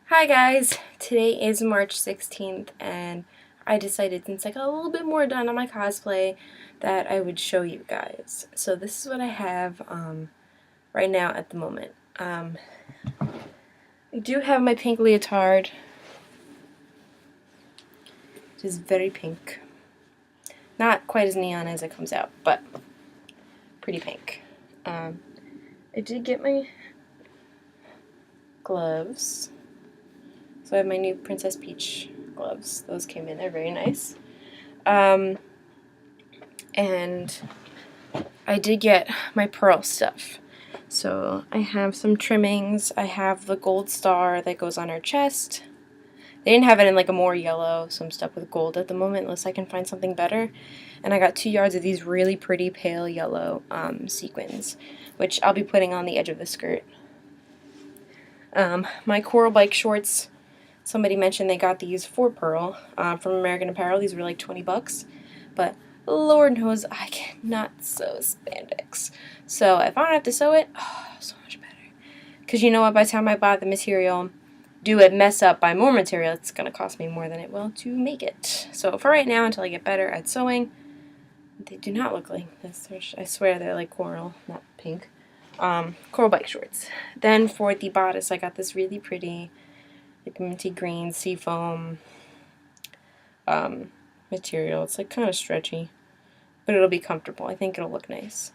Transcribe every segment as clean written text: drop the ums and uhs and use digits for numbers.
Hi guys, today is March 16th and I decided since I got a little bit more done on my cosplay that I would show you guys. So this is what I have right now at the moment. I do have my pink leotard, which is very pink. Not quite as neon as it comes out, but pretty pink. I did get my gloves. So I have my new Princess Peach gloves. Those came in. They're very nice. And I did get my pearl stuff. So I have some trimmings. I have the gold star that goes on her chest. They didn't have it in like a more yellow, so I'm stuck with gold at the moment unless I can find something better. And I got 2 yards of these really pretty pale yellow sequins, which I'll be putting on the edge of the skirt. My coral bike shorts, somebody mentioned they got these for pearl from American Apparel. These were like 20 bucks, but Lord knows I cannot sew spandex. So if I don't have to sew it, oh, so much better. Because you know what, by the time I buy the material, do it mess up, buy more material, it's going to cost me more than it will to make it. So for right now, until I get better at sewing, they do not look like this. I swear they're like coral, not pink. Coral bike shorts. Then for the bodice, I got this really pretty like minty green seafoam material. It's like kind of stretchy, but it'll be comfortable. I think it'll look nice.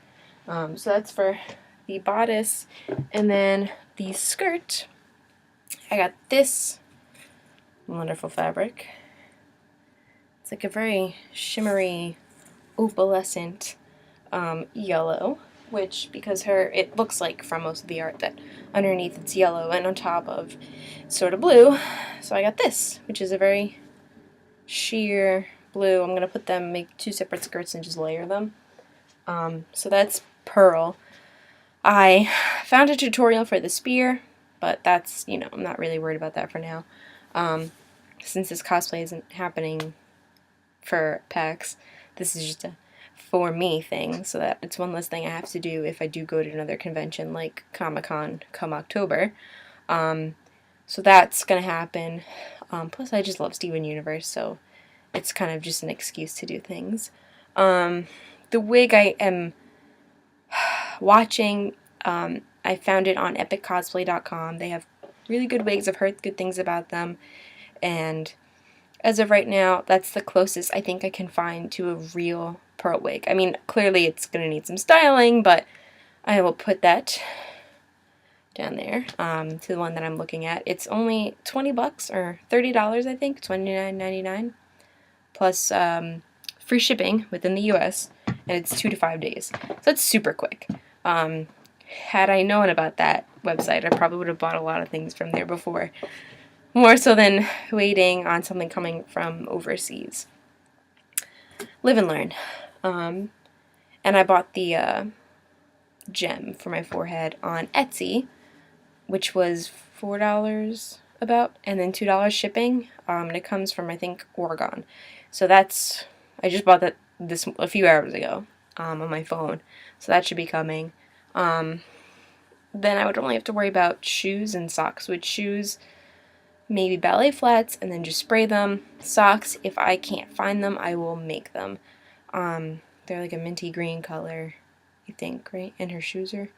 So that's for the bodice. And then the skirt, I got this wonderful fabric. It's like a very shimmery, opalescent yellow, which because it looks like from most of the art that underneath it's yellow and on top of sort of blue. So I got this, which is a very sheer blue. I'm gonna make 2 separate skirts and just layer them. So that's pearl. I found a tutorial for the spear, but that's, I'm not really worried about that for now. Since this cosplay isn't happening for PAX, this is just a for me thing, so that it's one less thing I have to do if I do go to another convention like Comic-Con come October. So that's gonna happen. Plus I just love Steven Universe, so it's kind of just an excuse to do things. The wig I am watching, I found it on epiccosplay.com. They have really good wigs. I've heard good things about them, and as of right now, that's the closest I think I can find to a real pearl wig. I mean, clearly it's going to need some styling, but I will put that down there to the one that I'm looking at. It's only 20 bucks or $30, I think, $29.99, plus free shipping within the US, and it's 2 to 5 days. So it's super quick. Had I known about that website, I probably would have bought a lot of things from there before. More so than waiting on something coming from overseas. Live and learn. And I bought the gem for my forehead on Etsy, which was $4 about, and then $2 shipping. And it comes from, I think, Oregon. So I just bought this a few hours ago on my phone. So that should be coming. Then I would only have to worry about shoes and socks. With shoes, maybe ballet flats, and then just spray them. Socks, if I can't find them, I will make them. They're like a minty green color, I think, right? And her shoes are,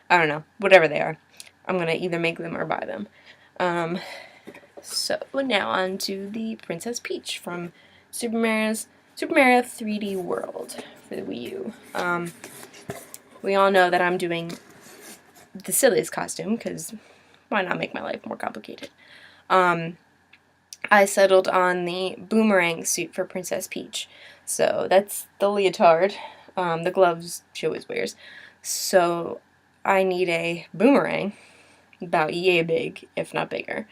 I don't know, whatever they are. I'm going to either make them or buy them. So now on to the Princess Peach from Super Mario 3D World for the Wii U. We all know that I'm doing the silliest costume, because why not make my life more complicated? I settled on the boomerang suit for Princess Peach. So that's the leotard, the gloves she always wears. So I need a boomerang, about yay big, if not bigger.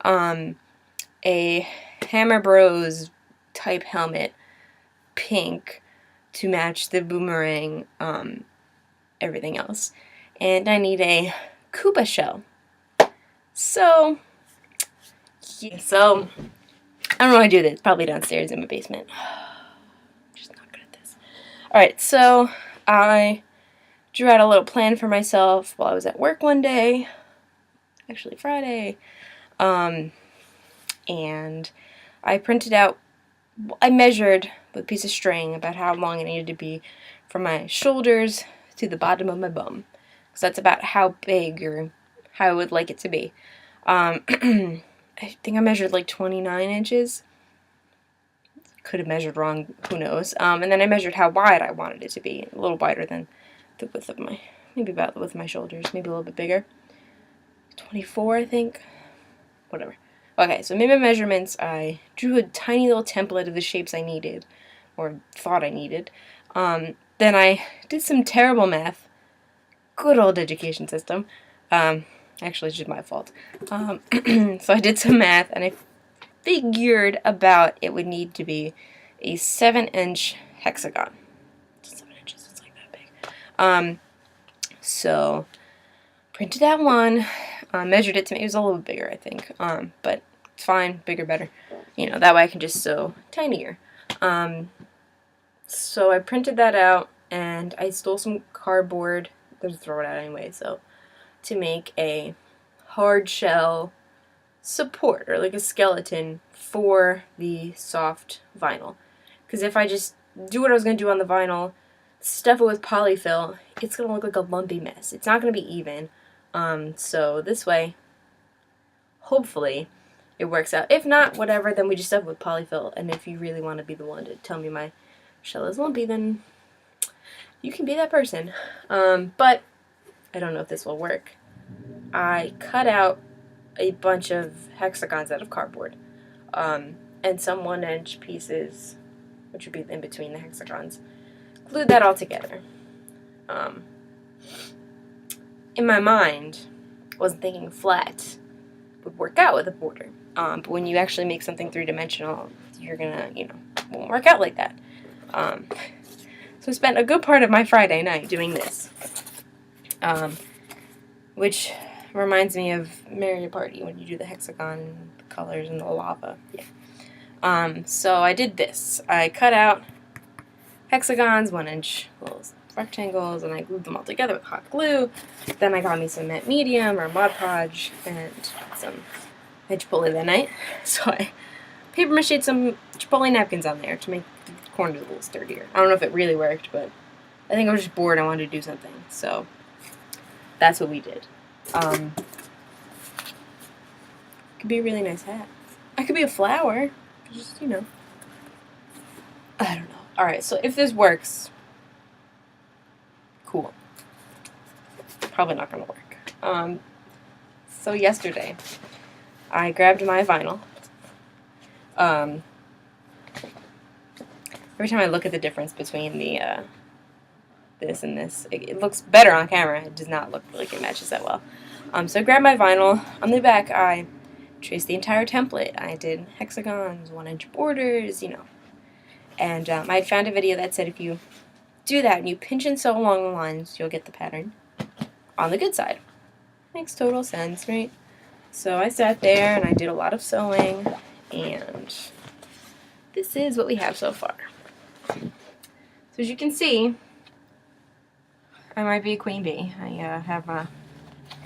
A Hammer Bros type helmet, pink, to match the boomerang, everything else. And I need a Koopa shell. So I don't know how to do this. Probably downstairs in my basement. I'm just not good at this. Alright, so I drew out a little plan for myself while I was at work one day. actually Friday. And I printed out, I measured with a piece of string about how long it needed to be from my shoulders to the bottom of my bum. So that's about how big or how I would like it to be. I think I measured like 29 inches. Could have measured wrong, who knows. And then I measured how wide I wanted it to be, a little wider than the width of my, maybe about the width of my shoulders, maybe a little bit bigger. 24, I think. Whatever. Okay, so I made my measurements. I drew a tiny little template of the shapes I needed, or thought I needed. Then I did some terrible math. Good old education system. Actually, it's just my fault. So I did some math, and I figured about it would need to be a 7-inch hexagon. 7 inches, it's like that big. So printed out one, measured it to me. It was a little bit bigger, I think, but it's fine, bigger, better. You know, that way I can just sew tinier. So I printed that out, and I stole some cardboard. Just throw it out anyway, so to make a hard shell support, or like a skeleton for the soft vinyl. Because if I just do what I was going to do on the vinyl, stuff it with polyfill, it's going to look like a lumpy mess. It's not going to be even. So this way, hopefully, it works out. If not, whatever, then we just stuff it with polyfill. And if you really want to be the one to tell me my shell is lumpy, then you can be that person. But I don't know if this will work. I cut out a bunch of hexagons out of cardboard, and some 1-inch pieces, which would be in between the hexagons. Glued that all together. In my mind, I wasn't thinking flat would work out with a border. But when you actually make something 3-dimensional, you're gonna, you know, it won't work out like that. So I spent a good part of my Friday night doing this, which reminds me of Mario Party when you do the hexagon and the colors and the lava. Yeah. So I did this. I cut out hexagons, 1-inch little rectangles, and I glued them all together with hot glue. Then I got me some matte medium or Mod Podge and some Chipotle that night. So I paper mached some Chipotle napkins on there to make the corners a little sturdier. I don't know if it really worked, but I think I was just bored. I wanted to do something. So that's what we did. Could be a really nice hat. I could be a flower. Just, you know. I don't know. Alright, so if this works, cool. Probably not gonna work. So yesterday, I grabbed my vinyl. Every time I look at the difference between the, this and this, it looks better on camera. It does not look like it matches that well. So I grabbed my vinyl. On the back, I traced the entire template. I did hexagons, 1-inch borders, you know. And I had found a video that said if you do that and you pinch and sew along the lines, you'll get the pattern on the good side. Makes total sense, right? So I sat there and I did a lot of sewing, and this is what we have so far. So as you can see, I might be a queen bee. I have a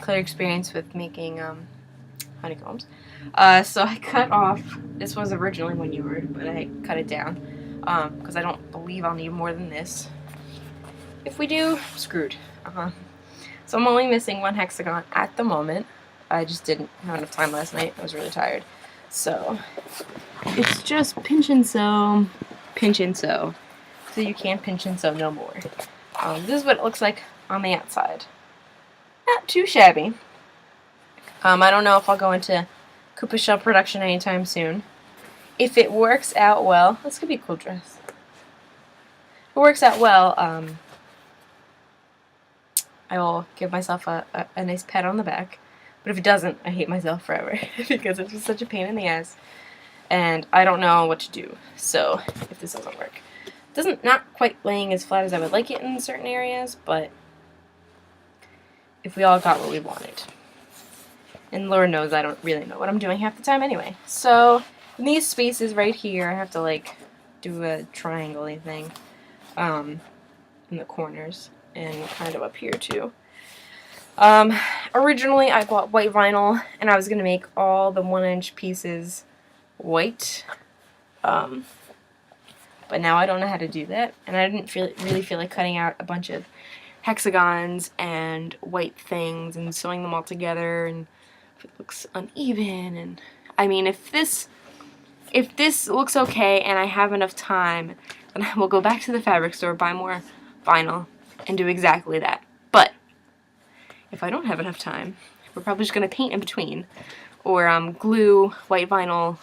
clear experience with making honeycombs. So I cut off, this was originally 1 yard, but I cut it down because I don't believe I'll need more than this. If we do, I'm screwed. So I'm only missing 1 hexagon at the moment. I just didn't have enough time last night. I was really tired. So it's just pinch and sew, so you can't pinch and sew no more. This is what it looks like on the outside. Not too shabby. I don't know if I'll go into Koopa shell production anytime soon. If it works out well, this could be a cool dress. If it works out well, I will give myself a nice pat on the back. But if it doesn't, I hate myself forever because it's just such a pain in the ass. And I don't know what to do. So if this doesn't work. Not quite laying as flat as I would like it in certain areas, but if we all got what we wanted. And Lord knows I don't really know what I'm doing half the time anyway. So in these spaces right here, I have to like do a triangle-y thing in the corners and kind of up here too. Originally I bought white vinyl, and I was going to make all the 1-inch pieces white. But now I don't know how to do that, and I didn't really feel like cutting out a bunch of hexagons and white things and sewing them all together, and if it looks uneven. And I mean, if this looks okay and I have enough time, then I will go back to the fabric store, buy more vinyl, and do exactly that. But if I don't have enough time, we're probably just going to paint in between, or glue white vinyl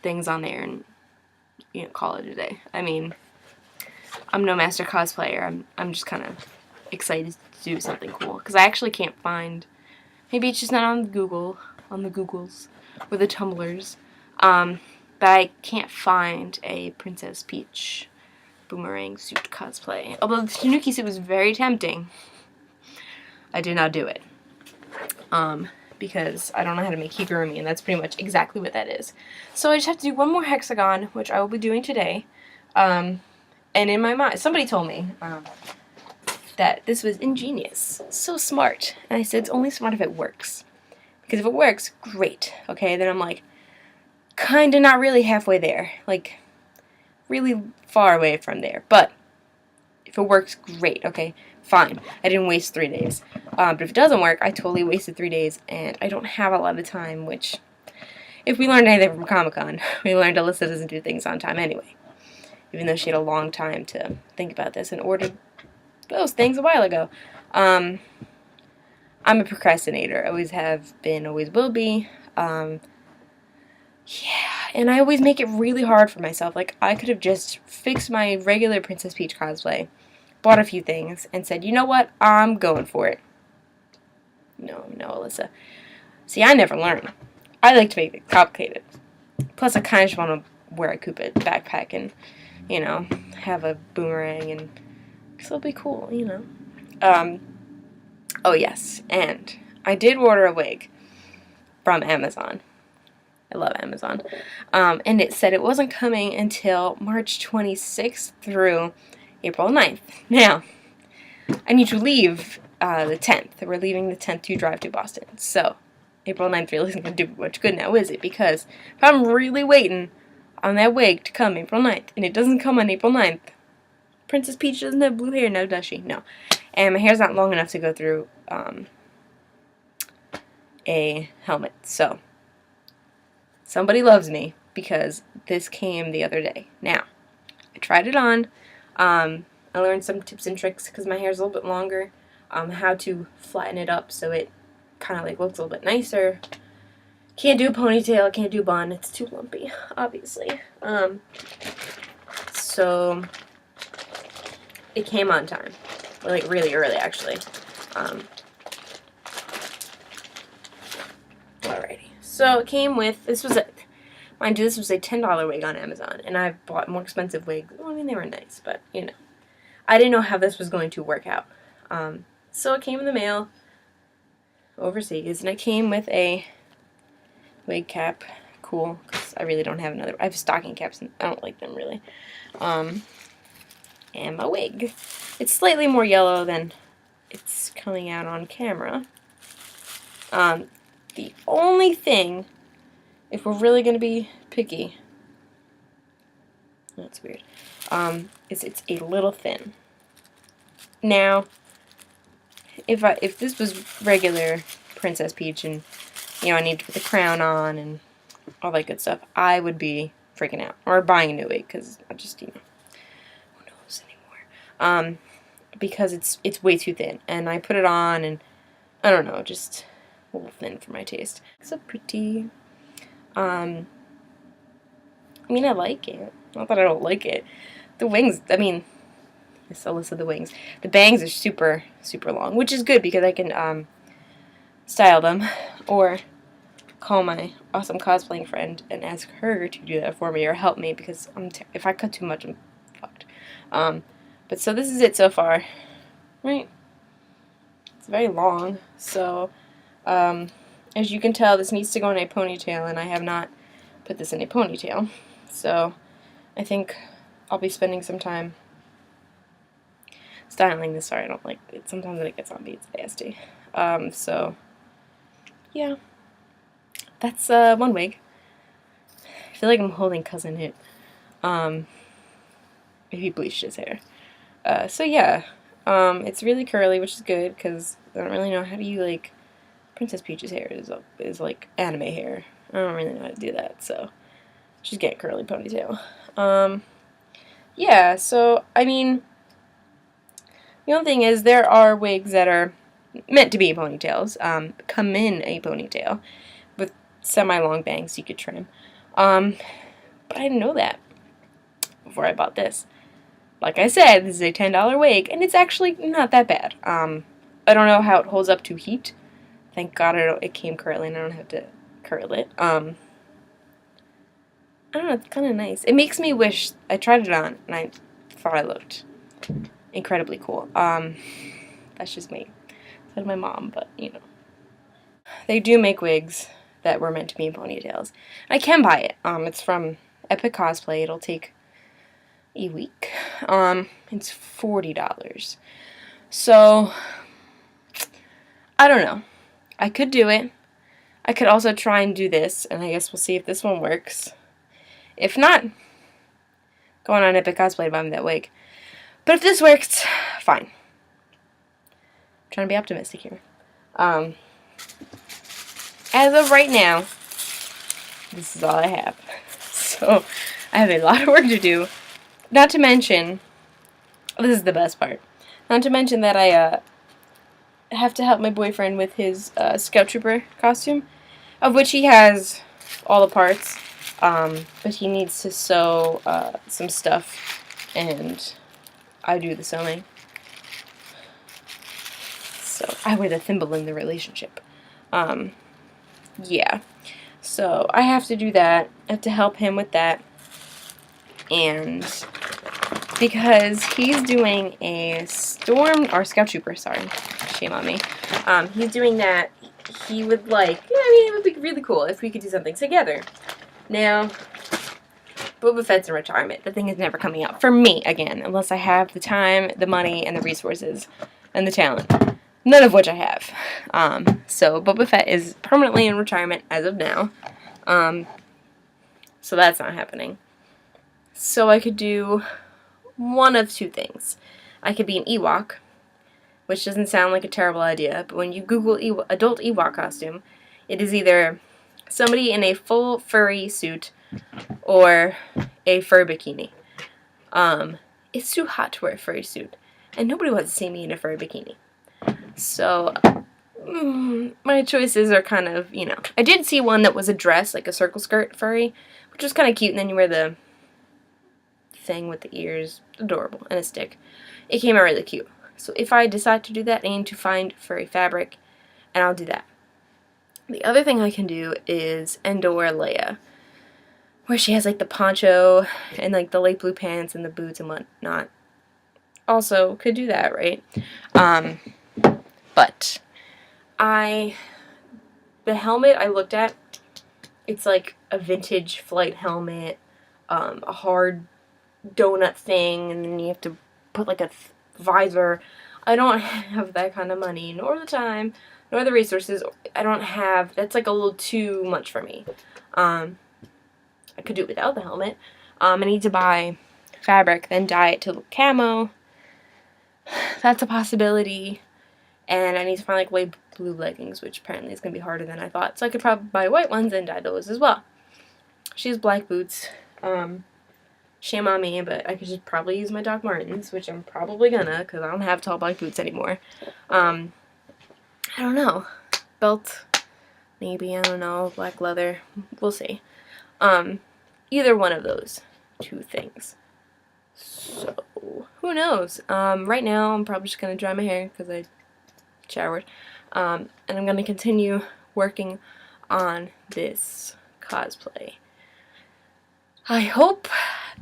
things on there and, you know, call it a day. I mean, I'm no master cosplayer. I'm just kind of excited to do something cool, because I actually can't find, maybe it's just not on Google, on the Googles or the Tumblrs, but I can't find a Princess Peach boomerang suit cosplay. Although the Tanuki suit was very tempting, I did not do it. Because I don't know how to make higurumi, and that's pretty much exactly what that is. So I just have to do one more hexagon, which I will be doing today. And in my mind, somebody told me that this was ingenious, so smart. And I said, it's only smart if it works. Because if it works, great. Okay, then I'm like, kinda not really halfway there. Like, really far away from there. But if it works, great. Okay, fine. I didn't waste 3 days. But if it doesn't work, I totally wasted 3 days, and I don't have a lot of time, which, if we learned anything from Comic-Con, we learned Alyssa doesn't do things on time anyway. Even though she had a long time to think about this and ordered those things a while ago. I'm a procrastinator. Always have been, always will be. Yeah, and I always make it really hard for myself. Like, I could have just fixed my regular Princess Peach cosplay, bought a few things, and said, you know what, I'm going for it. No, Alyssa. See, I never learn. I like to make it complicated. Plus, I kind of just want to wear a Koopa backpack and, you know, have a boomerang, and it'll be cool, you know. Oh yes, and I did order a wig from Amazon. I love Amazon. And it said it wasn't coming until March 26th through April 9th. Now, I need to leave the 10th. We're leaving the 10th to drive to Boston. So, April 9th really isn't going to do much good now, is it? Because if I'm really waiting on that wig to come April 9th, and it doesn't come on April 9th, Princess Peach doesn't have blue hair now, does she? No. And my hair's not long enough to go through a helmet. So, somebody loves me, because this came the other day. Now, I tried it on. I learned some tips and tricks, because my hair's a little bit longer, how to flatten it up so it kind of like looks a little bit nicer. Can't do a ponytail, can't do a bun, it's too lumpy, obviously. So it came on time, like really early actually. Alrighty, so it came with, mind you, this was a $10 wig on Amazon, and I've bought more expensive wigs. Well, I mean, they were nice, but you know, I didn't know how this was going to work out. So it came in the mail overseas, and it came with a wig cap. Cool, because I really don't have another. I have stocking caps, and I don't like them really. And my wig. It's slightly more yellow than it's coming out on camera. The only thing, if we're really going to be picky, that's weird, is it's a little thin. Now, if this was regular Princess Peach and, you know, I need to put the crown on and all that good stuff, I would be freaking out. Or buying a new wig, because I just, you know, who knows anymore. Because it's way too thin. And I put it on and, I don't know, just a little thin for my taste. So pretty. I mean, I like it. Not that I don't like it. The wings, I mean, yes, Alyssa, the wings. The bangs are super, super long, which is good because I can style them, or call my awesome cosplaying friend and ask her to do that for me or help me, because if I cut too much, I'm fucked. But so this is it so far, right? It's very long, so as you can tell, this needs to go in a ponytail, and I have not put this in a ponytail, so I think I'll be spending some time styling this. Sorry, I don't like it. Sometimes when it gets on me, it's nasty. So, yeah. That's one wig. I feel like I'm holding Cousin Hit. Maybe bleached his hair. So yeah. It's really curly, which is good, because I don't really know how do you, like, Princess Peach's hair is like anime hair. I don't really know how to do that, so she's getting curly ponytail. Yeah, so, I mean, the only thing is there are wigs that are meant to be ponytails, come in a ponytail with semi-long bangs you could trim. But I didn't know that before I bought this. Like I said, this is a $10 wig, and it's actually not that bad. I don't know how it holds up to heat. Thank God it came curly and I don't have to curl it. I don't know, it's kind of nice. It makes me wish, I tried it on, and I thought I looked incredibly cool. That's just me. Said my mom, but, you know. They do make wigs that were meant to be in ponytails. I can buy it. It's from Epic Cosplay. It'll take a week. It's $40. So, I don't know. I could do it. I could also try and do this, and I guess we'll see if this one works. If not, going on Epic Cosplay to buy me that wig. But if this works, fine. I'm trying to be optimistic here. As of right now, this is all I have. So, I have a lot of work to do. Not to mention, this is the best part. Not to mention that I have to help my boyfriend with his Scout Trooper costume, of which he has all the parts, but he needs to sew some stuff, and I do the sewing. So I wear the thimble in the relationship. Yeah. So I have to do that. I have to help him with that. And because he's doing a Scout Trooper, sorry. Shame on me. He's doing that. He would like, yeah, I mean, it would be really cool if we could do something together. Now, Boba Fett's in retirement. The thing is never coming out for me again, unless I have the time, the money, and the resources, and the talent. None of which I have. So Boba Fett is permanently in retirement as of now. So that's not happening. So I could do one of two things. I could be an Ewok, which doesn't sound like a terrible idea, but when you Google adult Ewok costume, it is either somebody in a full furry suit or a fur bikini. It's too hot to wear a furry suit, and nobody wants to see me in a furry bikini. So, my choices are kind of, you know. I did see one that was a dress, like a circle skirt furry, which was kind of cute, and then you wear the thing with the ears. Adorable. And a stick. It came out really cute. So if I decide to do that, I need to find furry fabric, and I'll do that. The other thing I can do is Endor Leia, where she has, like, the poncho and, like, the light blue pants and the boots and whatnot. Also, could do that, right? But the helmet I looked at, it's like a vintage flight helmet, a hard donut thing, and then you have to put like a visor. I don't have that kind of money, nor the time, nor the resources. I don't have, that's like a little too much for me. I could do it without the helmet. I need to buy fabric, then dye it to look camo. That's a possibility. And I need to find like light blue leggings, which apparently is going to be harder than I thought. So I could probably buy white ones and dye those as well. She has black boots. Shame on me, but I could just probably use my Doc Martens, which I'm probably gonna, because I don't have tall black boots anymore. I don't know. Belt, maybe, I don't know. Black leather, we'll see. Either one of those two things. So, who knows? Right now, I'm probably just gonna dry my hair, because I showered. And I'm gonna continue working on this cosplay. I hope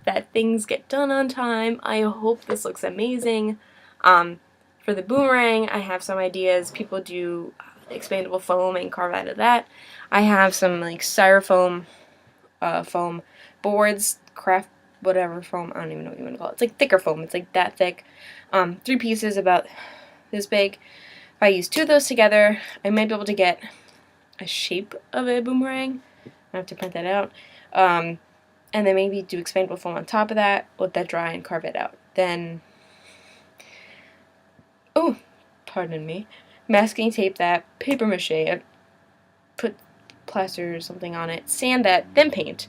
that things get done on time. I hope this looks amazing. For the boomerang, I have some ideas. People do expandable foam and carve out of that. I have some like styrofoam foam boards, craft whatever foam, I don't even know what you want to call it. It's like thicker foam. It's like that thick. 3 pieces about this big. If I use 2 of those together, I might be able to get a shape of a boomerang. I have to print that out. And then maybe do expandable foam on top of that, let that dry and carve it out. Then, oh, pardon me, masking tape that, paper mache, put plaster or something on it, sand that, then paint.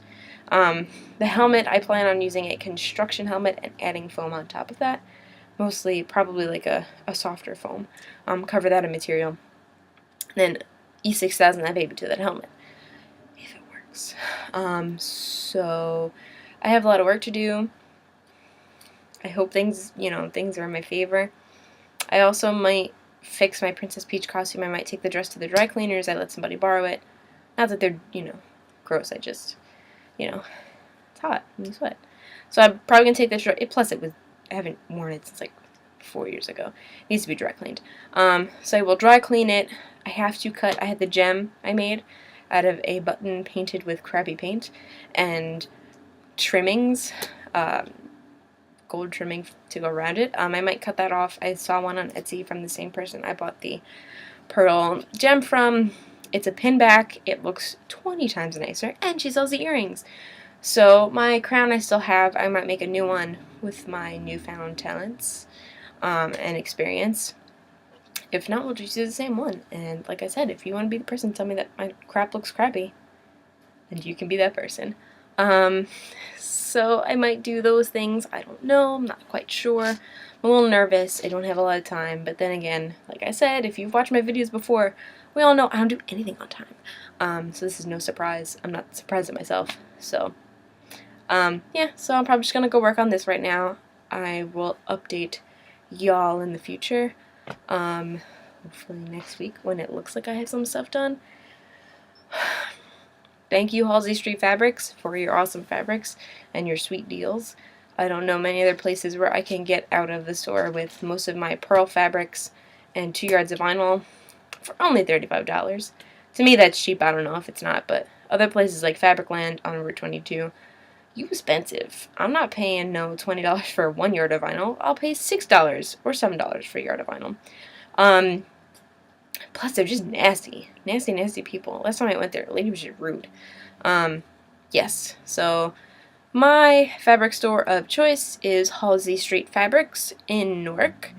The helmet, I plan on using a construction helmet and adding foam on top of that. Mostly, probably like a softer foam. Cover that in material. Then E6000 that baby to that helmet, if it works. So I have a lot of work to do. I hope things are in my favor. I also might fix my Princess Peach costume. I might take the dress to the dry cleaners. I let somebody borrow it. Not that they're, gross. I just, it's hot and you sweat. So I'm probably going to take this dress. Plus, I haven't worn it since like 4 years ago. It needs to be dry cleaned. So I will dry clean it. I have to cut. I had the gem I made out of a button painted with crappy paint and trimmings, gold trimming to go around it. I might cut that off. I saw one on Etsy from the same person I bought the pearl gem from. It's a pin back. It looks 20 times nicer, and she sells the earrings. So my crown I still have. I might make a new one with my newfound talents and experience. If not, we'll just do the same one. And like I said, if you want to be the person to tell me that my crap looks crappy, then you can be that person. So I might do those things. I don't know. I'm not quite sure. I'm a little nervous. I don't have a lot of time. But then again, like I said, if you've watched my videos before, we all know I don't do anything on time. So this is no surprise. I'm not surprised at myself. So, yeah. So I'm probably just going to go work on this right now. I will update y'all in the future. Hopefully next week when it looks like I have some stuff done. Thank you, Halsey Street Fabrics, for your awesome fabrics and your sweet deals. I don't know many other places where I can get out of the store with most of my pearl fabrics and 2 yards of vinyl for only $35. To me, that's cheap. I don't know if it's not, but other places like Fabricland on Route 22, you expensive. I'm not paying no $20 for 1 yard of vinyl. I'll pay $6 or $7 for a yard of vinyl. Plus, they're just nasty. Nasty, nasty people. Last time I went there, the lady was just rude. Yes. So, my fabric store of choice is Halsey Street Fabrics in Newark,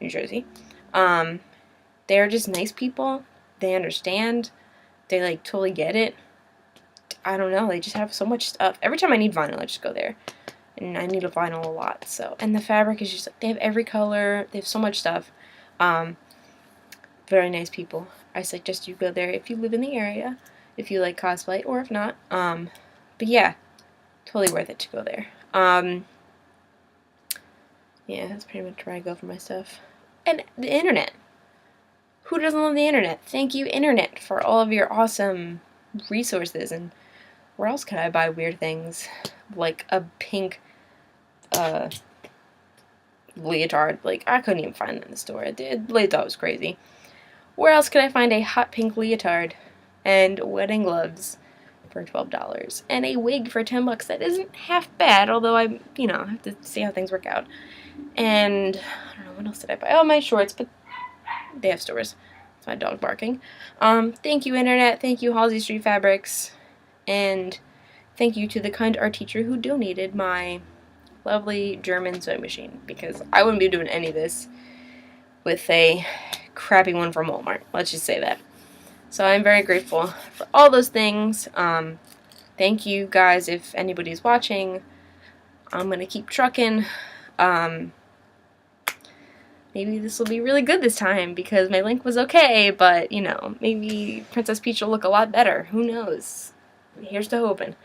New Jersey. They're just nice people. They understand. They, like, totally get it. I don't know. They just have so much stuff. Every time I need vinyl, I just go there. And I need a vinyl a lot. So, and the fabric is just, they have every color. They have so much stuff. Very nice people. I suggest you go there if you live in the area, if you like cosplay, or if not. But yeah, totally worth it to go there. Yeah, that's pretty much where I go for my stuff. And the internet. Who doesn't love the internet? Thank you, internet, for all of your awesome resources. And where else can I buy weird things? Like a pink leotard. Like, I couldn't even find that in the store. I thought it was crazy. Where else could I find a hot pink leotard and wedding gloves for $12 and a wig for $10? That isn't half bad, although I have to see how things work out. And I don't know, what else did I buy? Oh, my shorts, but they have stores. It's my dog barking. Thank you, internet. Thank you, Halsey Street Fabrics. And thank you to the kind art teacher who donated my lovely German sewing machine, because I wouldn't be doing any of this with a crappy one from Walmart. Let's just say that. So I'm very grateful for all those things. Thank you guys if anybody's watching. I'm going to keep trucking. Maybe this will be really good this time because my link was okay, but maybe Princess Peach will look a lot better. Who knows? Here's to hoping.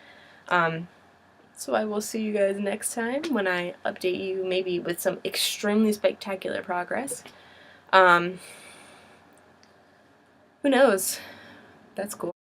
So I will see you guys next time when I update you, maybe with some extremely spectacular progress. Who knows? That's cool.